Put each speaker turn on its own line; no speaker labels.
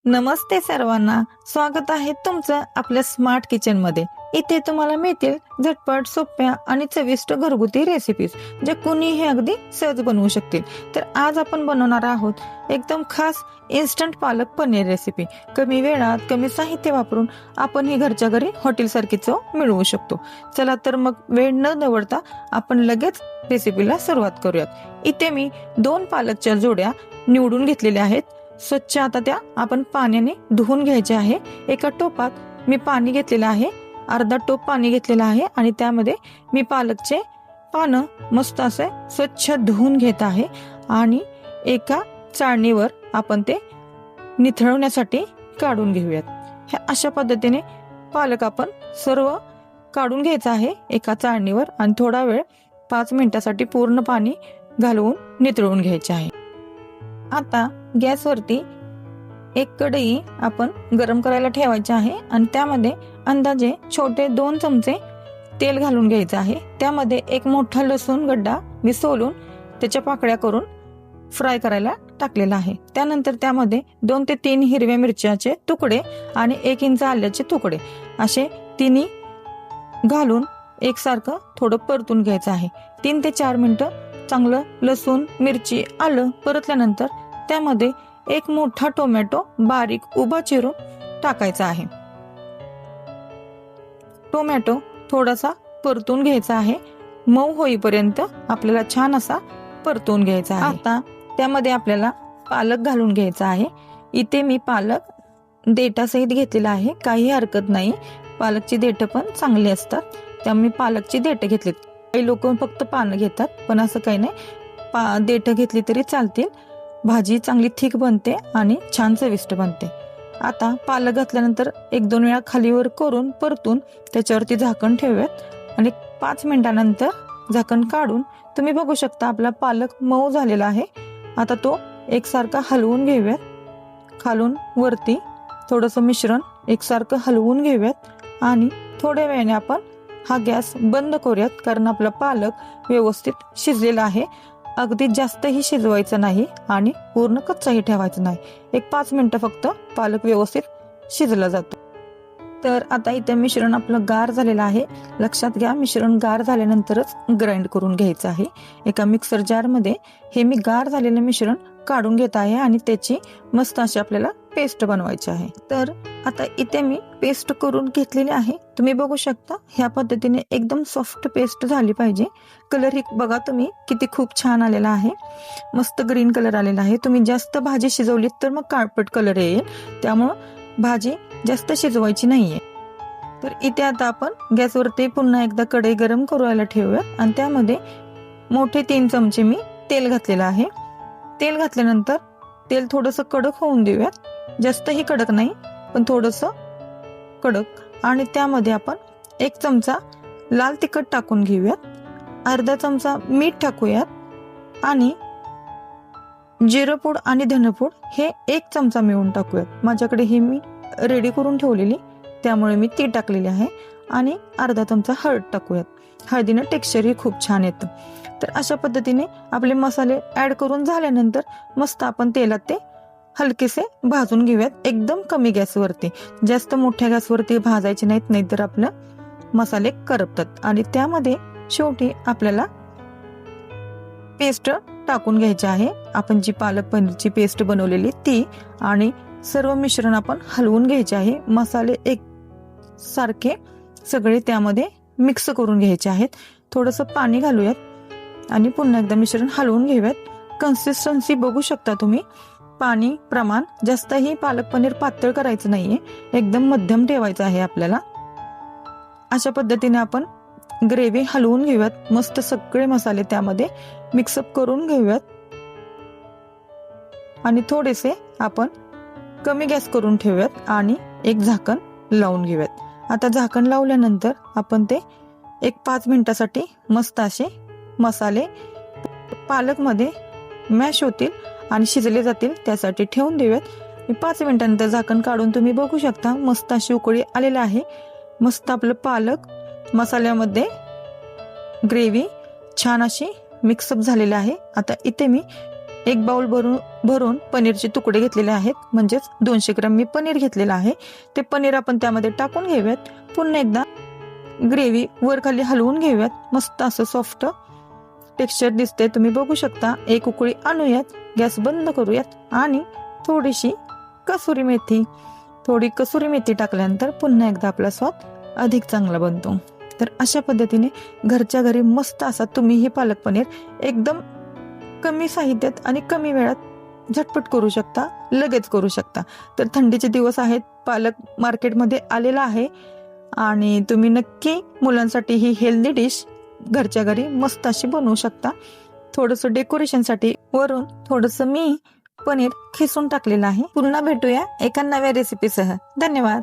नमस्ते सर्वांना, स्वागत आहे तुमचं आपल्या स्मार्ट किचन मध्ये। इथे तुम्हाला मिळतील झटपट, सोप्या आणि चविष्ट घरगुती रेसिपीज जे कुणीही अगदी सहज बनवू शकतील। तर आज आपण बनवणार आहोत एकदम खास इन्स्टंट पालक पनीर रेसिपी। कमी वेळात कमी साहित्य वापरून आपण ही घरच्या घरी हॉटेल सारखी चव मिळवू शकतो। चला तर मग वेळ न दवडता आपण लगेच रेसिपीला सुरुवात करूयात। इथे मी 2 पालकच्या जोड्या निवडून घेतलेल्या आहेत। स्वच्छ आता त्या आपण पाण्याने धुवून घ्यायचे आहे। एका टोपात मी पाणी घेतलेलं आहे, अर्धा टोप पाणी घेतलेलं आहे आणि त्यामध्ये मी पालकचे पानं मस्त असे स्वच्छ धुवून घेत आहे आणि एका चाळणीवर आपण ते निथळवण्यासाठी काढून घेऊयात। ह्या अशा पद्धतीने पालक आपण सर्व काढून घ्यायचा आहे एका चाळणीवर आणि थोडा वेळ 5 मिनिटासाठी पूर्ण पाणी घालवून निथळवून घ्यायचे आहे। आता गॅसवरती एक कढई आपण गरम करायला ठेवायची आहे आणि त्यामध्ये अंदाजे छोटे 2 चमचे तेल घालून घ्यायचं आहे। त्यामध्ये एक मोठा लसूण गड्डा मी सोलून त्याच्या पाकळ्या करून फ्राय करायला टाकलेला आहे। त्यानंतर त्यामध्ये 2 ते 3 हिरव्या मिरच्याचे तुकडे आणि 1 इंच आल्याचे तुकडे असे तिन्ही घालून एकसारखं थोडं परतून घ्यायचं आहे। 3 ते 4 मिनिटं चांगलं लसूण, मिरची, आलं परतल्यानंतर त्यामध्ये एक मोठा टोमॅटो बारीक उभा चिरून टाकायचा आहे। टोमॅटो थोडासा परतून घ्यायचा आहे, मऊ होईपर्यंत आपल्याला छान असा परतून घ्यायचा आहे। आता त्यामध्ये आपल्याला पालक घालून घ्यायचा आहे। इथे मी पालक देठासहित घेतलेला आहे, काही हरकत नाही, पालकची देठ पण चांगली असतात, त्यामुळे पालकची देठ घेतलीत। काही लोक फक्त पानं घेतात, पण असं काही नाही, देठ घेतली तरी चालतील। भाजी चांगली थिक बनते आणि छान चविष्ट बनते। आता पालक घातल्यानंतर 1-2 वेळा खालीवर करून परतून त्याच्यावरती झाकण ठेवूयात आणि 5 मिनिटांनंतर झाकण काढून तुम्ही बघू शकता आपला पालक मऊ झालेला आहे। आता तो एकसारखा हलवून घेऊयात, खालून वरती थोडंसं मिश्रण एकसारखं हलवून घेऊयात आणि थोड्या वेळाने आपण हा गॅस बंद करूयात, कारण आपला पालक व्यवस्थित शिजलेला आहे। अगदी जास्तही शिजवायचं नाही आणि पूर्ण कच्चाही ठेवायचं नाही। एक 5 मिनिटं फक्त पालक व्यवस्थित शिजला जातो। तर आता इथे मिश्रण आपलं गार झालेलं आहे। लक्षात घ्या, मिश्रण गार झाल्यानंतरच ग्राइंड करून घ्यायचं आहे। एका मिक्सर जार मध्ये हे मी गार झालेलं मिश्रण काढून घेत आहे आणि त्याची मस्त अशी आपल्याला पेस्ट बनवायची आहे। तर आता इथे मी पेस्ट करून घेतलेली आहे, तुम्ही बघू शकता ह्या पद्धतीने एकदम सॉफ्ट पेस्ट झाली पाहिजे। कलर ही बघा तुम्ही किती खूप छान आलेला आहे, मस्त ग्रीन कलर आलेला आहे। तुम्ही जास्त भाजी शिजवली तर मग काळपट कलर येईल, त्यामुळे भाजी जास्त शिजवायची नाहीये। तर इथे आता आपण गॅसवरती पुन्हा एकदा कढई गरम करायला ठेवूया आणि त्यामध्ये मोठे 3 चमचे मी तेल घातलेलं आहे। तेल घातल्यानंतर तेल थोडंसं कडक होऊन देऊयात, जास्तही कडक नाही पण थोडंसं कडक। आणि त्यामध्ये आपण 1 चमचा लाल तिखट टाकून घेऊयात, अर्धा चमचा मीठ टाकूयात आणि जिरपूड आणि धनेपूड हे 1 चमचा मिळून टाकूयात। माझ्याकडे हे मी रेडी करून ठेवलेली, त्यामुळे मी ती टाकलेली आहे आणि अर्धा चमचा हळद टाकूयात। हळदीनं टेक्स्चरही खूप छान येतं। तर अशा पद्धतीने आपले मसाले ऍड करून झाल्यानंतर मस्त आपण तेलात ते हलकेसे भाजून घेऊयात, एकदम कमी गॅसवरती, जास्त मोठ्या गॅसवरती भाजायचे नाहीत, नाहीतर आपलं मसाले करपतात। आणि त्यामध्ये शेवटी आपल्याला पेस्ट टाकून घ्यायची आहे, आपण जी पालक पनीरची पेस्ट बनवलेली ती, आणि सर्व मिश्रण आपण हलवून घ्यायचे आहे। मसाले एक सारखे सगळे त्यामध्ये मिक्स करून घ्यायचे आहेत। थोडंसं पाणी घालूयात आणि पुन्हा एकदा मिश्रण हलवून घेऊयात। कन्सिस्टन्सी बघू शकता तुम्ही, पाणी प्रमाण जास्तही पालक पनीर पातळ करायचं नाहीये, एकदम मध्यम ठेवायचं आहे आपल्याला। अशा पद्धतीने आपण ग्रेव्ही हलवून घेऊयात, मस्त सगळे मसाले त्यामध्ये मिक्सअप करून घेऊयात आणि थोडेसे आपण कमी गॅस करून ठेवूयात आणि एक झाकण लावून घेऊयात। आता झाकण लावल्यानंतर आपण ते एक 5 मिनिटासाठी मस्त असे मसाले पालक मध्ये मॅश होतील आणि शिजले जातील त्यासाठी ठेवून देऊयात। 5 मिनिटांनंतर झाकण काढून तुम्ही बघू शकता मस्त अशी उकळी आलेली आहे। मस्त आपलं पालक मसाल्यामध्ये ग्रेव्ही छान अशी मिक्सअप झालेली आहे। आता इथे मी एक बाउल भरून पनीरचे तुकडे घेतलेले आहेत, म्हणजेच 200 ग्रॅम मी पनीर घेतलेलं आहे. ते पनीर आपण त्यामध्ये टाकून घेऊयात. पुन्हा एकदा ग्रेव्ही वर खाली हलवून घेऊयात. मस्त असं सॉफ्ट टेक्स्चर दिसते, तुम्ही बघू शकता. एक उकळी आणूयात, गॅस बंद करूयात आणि थोडी कसुरी मेथी टाकल्यानंतर पुन्हा एकदा आपला स्वाद अधिक चांगला बनतो. तर अशा पद्धतीने घरच्या घरी मस्त असा तुम्ही हे पालक पनीर एकदम कमी साहित्यात आणि कमी वेळात झटपट करू शकता, लगेच करू शकता. तर थंडीचे दिवस आहेत, पालक मार्केटमध्ये आलेला आहे आणि तुम्ही नक्की मुलांसाठी ही हेल्दी डिश घरच्या घरी मस्त अशी बनवू शकता. थोडंसं डेकोरेशनसाठी वरून थोडंसं मी पनीर खिसून टाकलेलं आहे. पुन्हा भेटूया एका नव्या रेसिपीसह. धन्यवाद.